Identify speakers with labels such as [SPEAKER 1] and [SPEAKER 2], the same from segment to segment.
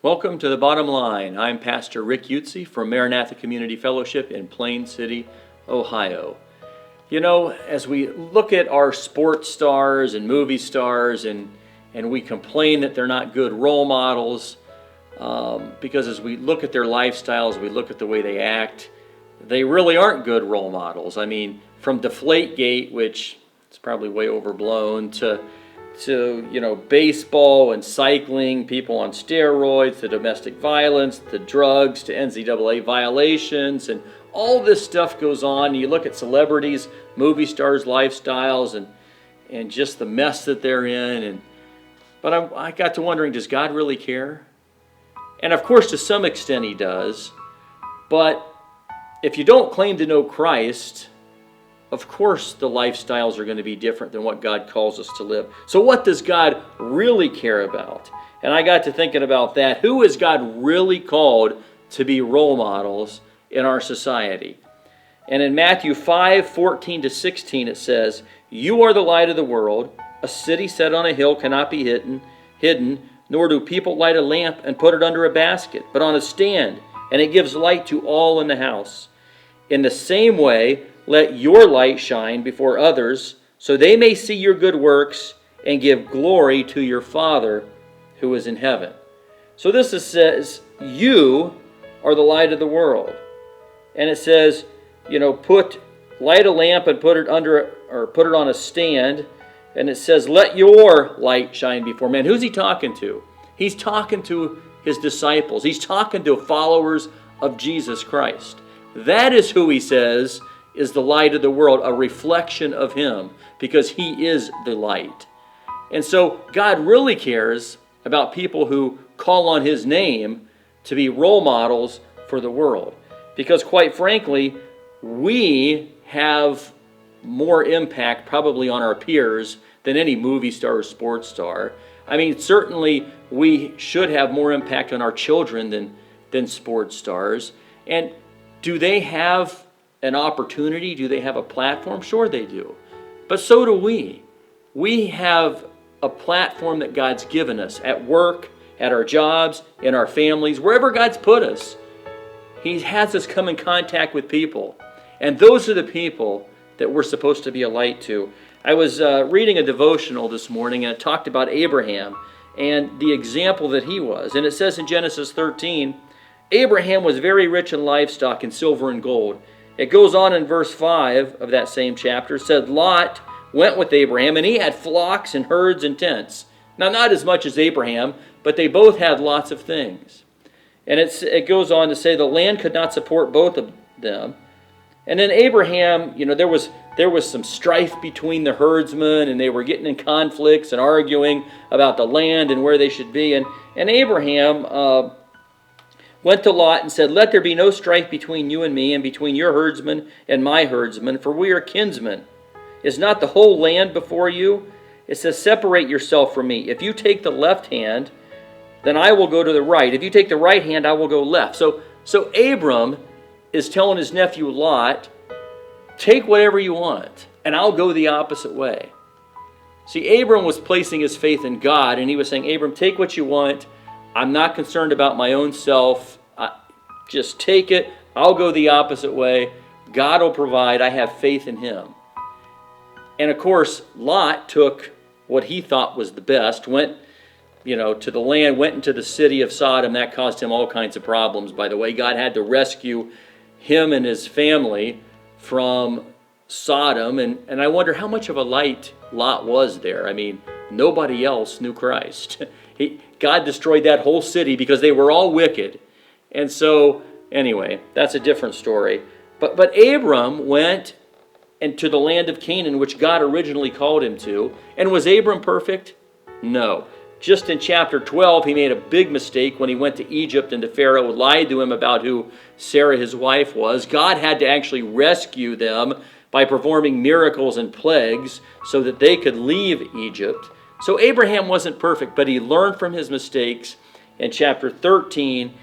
[SPEAKER 1] Welcome to The Bottom Line. I'm Pastor Rick Utze from Maranatha Community Fellowship in Plain City, Ohio. You know, as we look at our sports stars and movie stars and we complain that they're not good role models, because as we look at their lifestyles, we look at the way they act, they really aren't good role models. I mean, from Deflategate, which is probably way overblown, to baseball and cycling, people on steroids, to domestic violence, to drugs, to NCAA violations, and all this stuff goes on. You look at celebrities, movie stars' lifestyles, and just the mess that they're in. But I got to wondering, does God really care? And of course, to some extent, He does. But if you don't claim to know Christ, of course the lifestyles are going to be different than what God calls us to live. So what does God really care about? And I got to thinking about that. Who is God really called to be role models in our society? And in Matthew 5:14-16 it says, "You are the light of the world. A city set on a hill cannot be hidden, nor do people light a lamp and put it under a basket, but on a stand, and it gives light to all in the house. In the same way, let your light shine before others, so they may see your good works and give glory to your Father who is in heaven." So this says, you are the light of the world. And it says, light a lamp and put it on a stand. And it says, let your light shine before men. Who's He talking to? He's talking to His disciples. He's talking to followers of Jesus Christ. That is who He says is the light of the world, a reflection of Him, because He is the light. And so God really cares about people who call on His name to be role models for the world. Because quite frankly, we have more impact probably on our peers than any movie star or sports star. I mean, certainly we should have more impact on our children than sports stars. And do they have an opportunity? Do they have a platform? Sure they do. But so do we. We have a platform that God's given us at work, at our jobs, in our families, wherever God's put us. He has us come in contact with people. And those are the people that we're supposed to be a light to. I was reading a devotional this morning, and it talked about Abraham and the example that he was. And it says in Genesis 13, Abraham was very rich in livestock and silver and gold. It goes on in verse 5 of that same chapter, said Lot went with Abraham, and he had flocks and herds and tents. Now, not as much as Abraham, but they both had lots of things. And it goes on to say the land could not support both of them. And then Abraham, there was some strife between the herdsmen, and they were getting in conflicts and arguing about the land and where they should be. And Abraham went to Lot and said, "Let there be no strife between you and me, and between your herdsmen and my herdsmen, for we are kinsmen. Is not the whole land before you?" It says, "Separate yourself from me. If you take the left hand, then I will go to the right. If you take the right hand, I will go left." So Abram is telling his nephew Lot, take whatever you want, and I'll go the opposite way. See, Abram was placing his faith in God, and he was saying, Abram, take what you want. I'm not concerned about my own self. Just take it. I'll go the opposite way. God will provide. I have faith in Him. And of course, Lot took what he thought was the best, went to the land, went into the city of Sodom. That caused him all kinds of problems, by the way. God had to rescue him and his family from Sodom. And I wonder how much of a light Lot was there. I mean, nobody else knew Christ. God destroyed that whole city because they were all wicked. And so, anyway, that's a different story. But Abram went into the land of Canaan, which God originally called him to. And was Abram perfect? No. Just in chapter 12, he made a big mistake when he went to Egypt, and the Pharaoh lied to him about who Sarah, his wife, was. God had to actually rescue them by performing miracles and plagues so that they could leave Egypt. So Abraham wasn't perfect, but he learned from his mistakes. In chapter 13,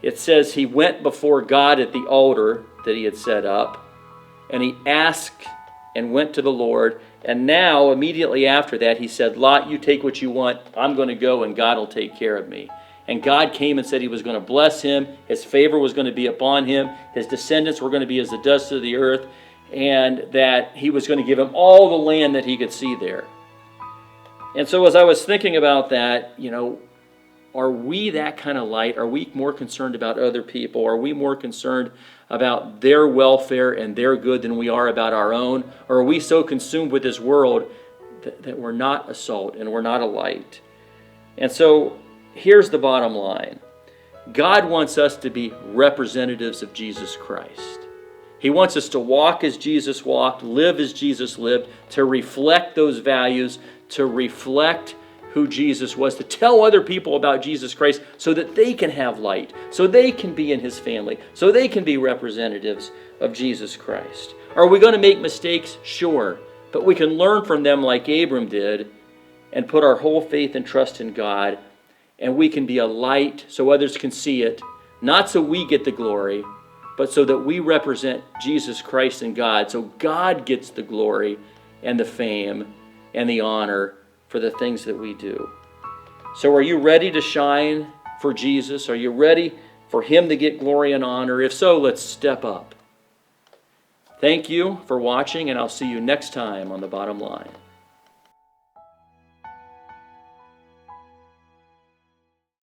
[SPEAKER 1] it says he went before God at the altar that he had set up, and he asked and went to the Lord. And now, immediately after that, he said, Lot, you take what you want. I'm going to go, and God will take care of me. And God came and said he was going to bless him. His favor was going to be upon him. His descendants were going to be as the dust of the earth. And that he was going to give him all the land that he could see there. And so as I was thinking about that, are we that kind of light? Are we more concerned about other people? Are we more concerned about their welfare and their good than we are about our own? Or are we so consumed with this world that we're not a salt and we're not a light? And so here's the bottom line. God wants us to be representatives of Jesus Christ. He wants us to walk as Jesus walked, live as Jesus lived, to reflect those values, to reflect who Jesus was, to tell other people about Jesus Christ so that they can have light, so they can be in his family, so they can be representatives of Jesus Christ. Are we going to make mistakes? Sure. But we can learn from them like Abram did and put our whole faith and trust in God, and we can be a light so others can see it, not so we get the glory, but so that we represent Jesus Christ and God, so God gets the glory and the fame and the honor for the things that we do. So are you ready to shine for Jesus? Are you ready for him to get glory and honor? If so, let's step up. Thank you for watching, and I'll see you next time on The Bottom Line.